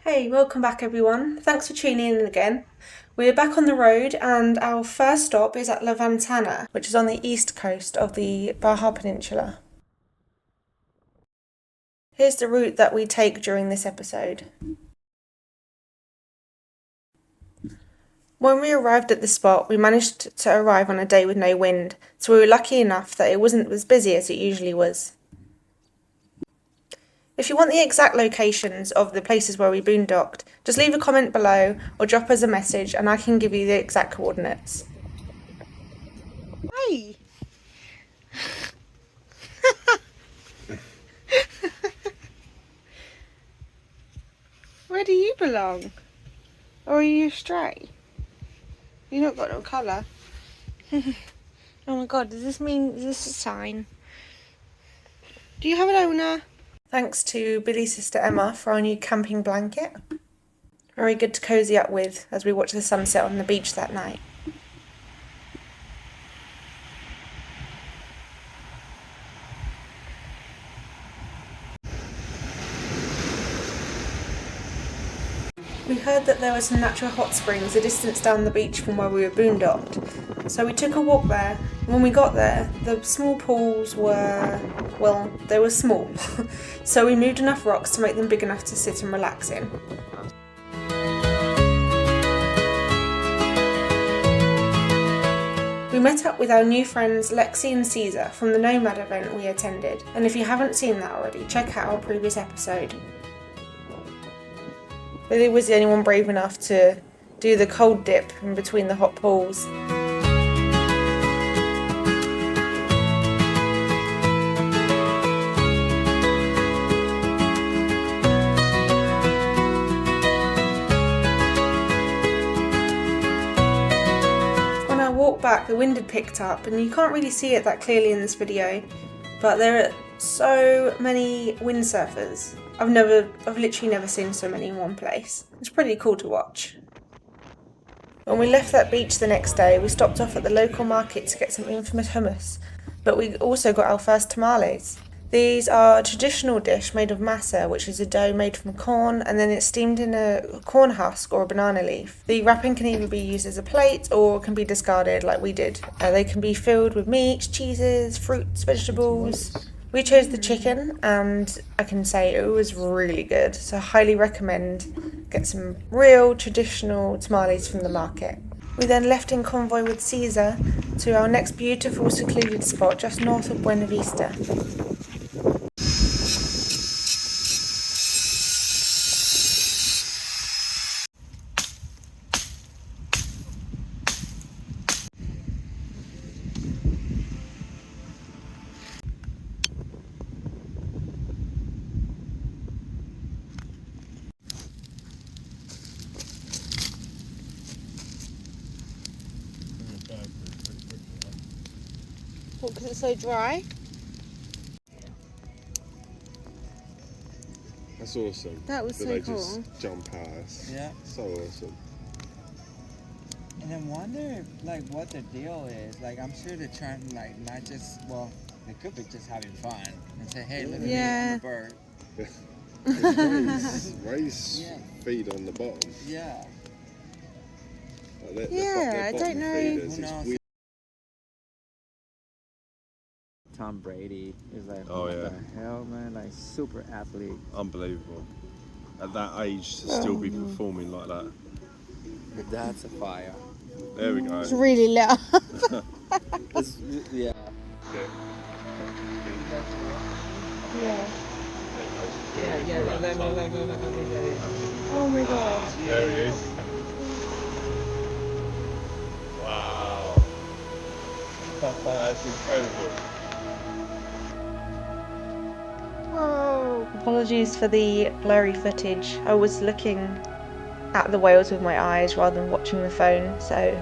Hey, welcome back everyone. Thanks for tuning in again. We're back on the road and our first stop is at La Ventana, which is on the east coast of the Baja Peninsula. Here's the route that we take during this episode. When we arrived at the spot, we managed to arrive on a day with no wind, so we were lucky enough that it wasn't as busy as it usually was. If you want the exact locations of the places where we boondocked, just leave a comment below or drop us a message and I can give you the exact coordinates. Hi! Where do you belong? Or are you stray? You've not got no colour. Oh my god, is this a sign? Do you have an owner? Thanks to Billy's sister Emma for our new camping blanket. Very good to cosy up with as we watch the sunset on the beach that night. We heard that there were some natural hot springs a distance down the beach from where we were boondocked, so we took a walk there. When we got there, the small pools were, well, they were small, so we moved enough rocks to make them big enough to sit and relax in. We met up with our new friends Lexi and Caesar from the Nomad event we attended, and if you haven't seen that already, check out our previous episode. Billy was the only one brave enough to do the cold dip in between the hot pools. On our walk back, the wind had picked up, and you can't really see it that clearly in this video, but there are so many windsurfers. I've literally never seen so many in one place. It's pretty cool to watch. When we left that beach the next day, we stopped off at the local market to get some infamous hummus, but we also got our first tamales. These are a traditional dish made of masa, which is a dough made from corn, and then it's steamed in a corn husk or a banana leaf. The wrapping can either be used as a plate or can be discarded like we did. They can be filled with meats, cheeses, fruits, vegetables. We chose the chicken and I can say it was really good, so I highly recommend get some real traditional tamales from the market. We then left in convoy with Caesar to our next beautiful secluded spot just north of Buena Vista. What, because it's so dry? That's awesome. That was that so they cool. just jump past. Yeah. So awesome. And I wonder, like, what the deal is. Like, I'm sure they're trying to, like, not just, well, they could be just having fun and say, hey, look at me, I'm a bird. Raise feed on the bottom. Yeah. Like I don't know. Who knows? Tom Brady is like, oh, what yeah. the hell, man? Like, super athlete. Unbelievable. At that age to still be performing like that. That's a fire. There we go. It's really loud. Yeah. Yeah. Yeah. Oh my god. There he is. Wow. That's incredible. Whoa. Apologies for the blurry footage. I was looking at the whales with my eyes rather than watching the phone, so,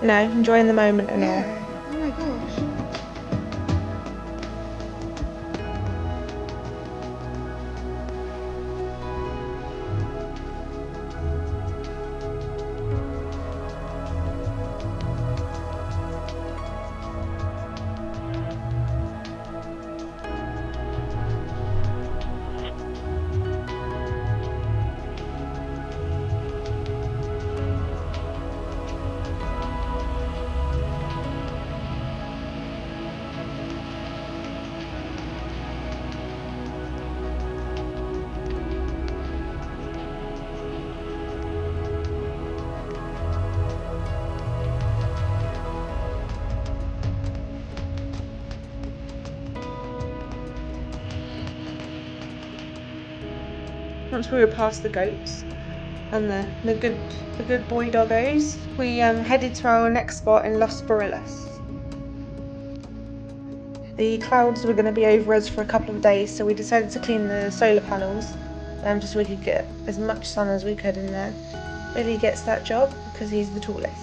you know, enjoying the moment and all. Oh my gosh. once we were past the goats and the good boy doggos, we headed to our next spot in Los Barriles. The clouds were going to be over us for a couple of days, so we decided to clean the solar panels just so we could get as much sun as we could in there. Billy gets that job because he's the tallest.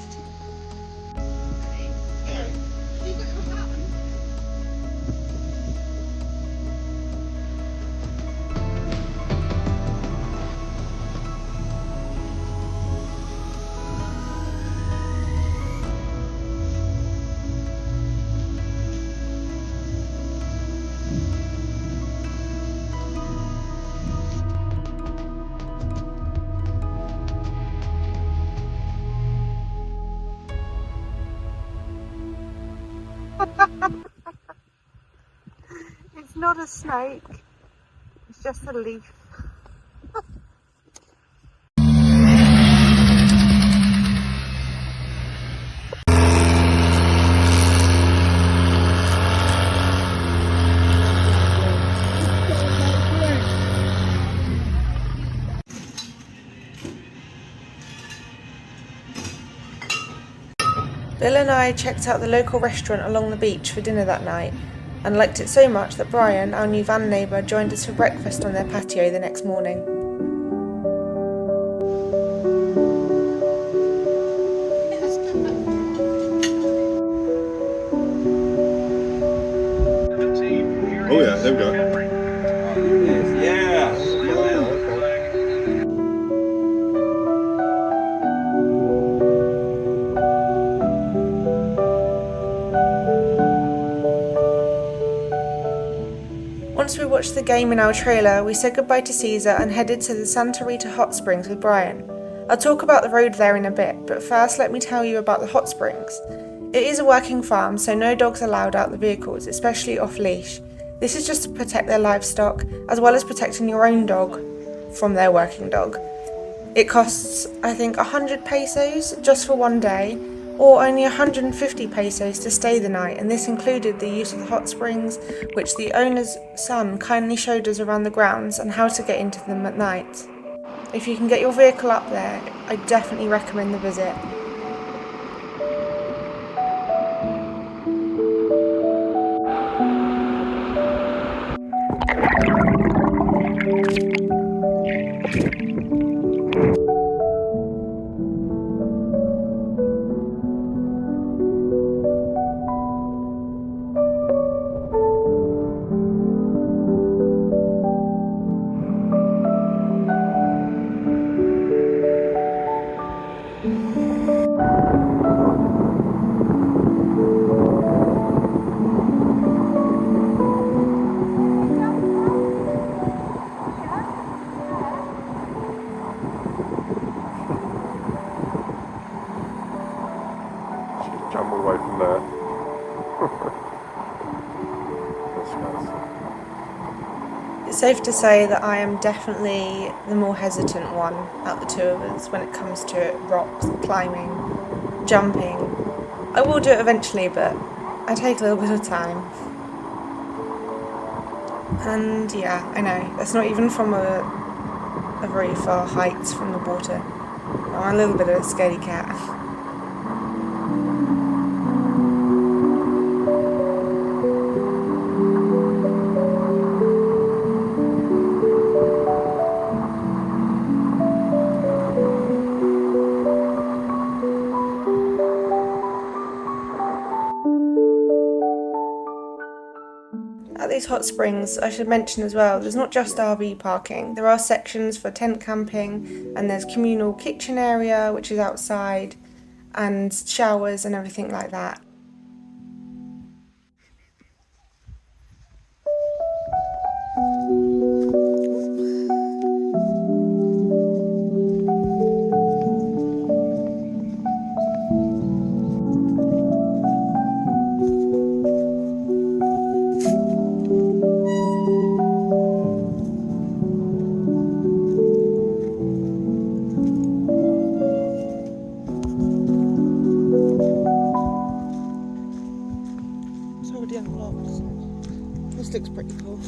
It's not a snake, it's just a leaf. Bill and I checked out the local restaurant along the beach for dinner that night and liked it so much that Brian, our new van neighbour, joined us for breakfast on their patio the next morning. Oh yeah, there we go. Yeah. Once we watched the game in our trailer, we said goodbye to Caesar and headed to the Santa Rita Hot Springs with Brian. I'll talk about the road there in a bit, but first let me tell you about the hot springs. It is a working farm, so no dogs allowed out the vehicles, especially off-leash. This is just to protect their livestock, as well as protecting your own dog from their working dog. It costs, I think, 100 pesos just for one day, or only 150 pesos to stay the night, and this included the use of the hot springs, which the owner's son kindly showed us around the grounds and how to get into them at night. If you can get your vehicle up there, I definitely recommend the visit. Jump away from there. That's nice. It's safe to say that I am definitely the more hesitant one out the two of us when it comes to rocks, climbing, jumping. I will do it eventually, but I take a little bit of time. And yeah, I know, that's not even from a very far height from the water. I'm a little bit of a scaredy cat. At these hot springs, I should mention as well, there's not just RV parking. There are sections for tent camping, and there's communal kitchen area, which is outside, and showers and everything like that. Already unlocked. This looks pretty cool.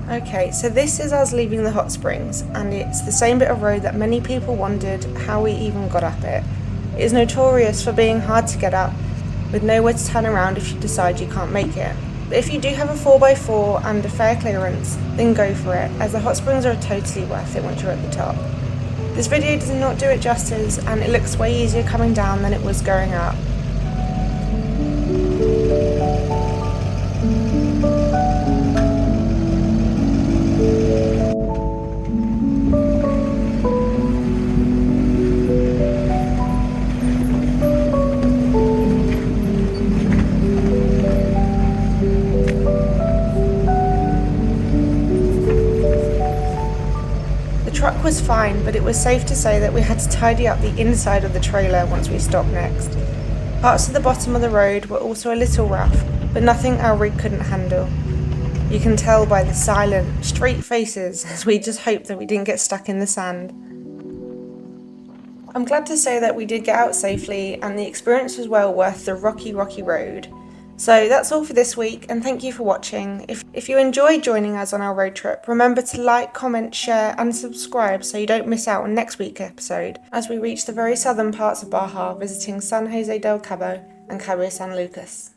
Okay, so this is us leaving the hot springs, and it's the same bit of road that many people wondered how we even got up it. It is notorious for being hard to get up, with nowhere to turn around if you decide you can't make it. But if you do have a 4x4 and a fair clearance, then go for it, as the hot springs are totally worth it once you're at the top. This video does not do it justice, and it looks way easier coming down than it was going up. The truck was fine, but it was safe to say that we had to tidy up the inside of the trailer once we stopped next. Parts of the bottom of the road were also a little rough, but nothing our rig couldn't handle. You can tell by the silent, straight faces as we just hoped that we didn't get stuck in the sand. I'm glad to say that we did get out safely and the experience was well worth the rocky road. So that's all for this week, and thank you for watching. If you enjoyed joining us on our road trip, remember to like, comment, share and subscribe so you don't miss out on next week's episode as we reach the very southern parts of Baja, visiting San Jose del Cabo and Cabo San Lucas.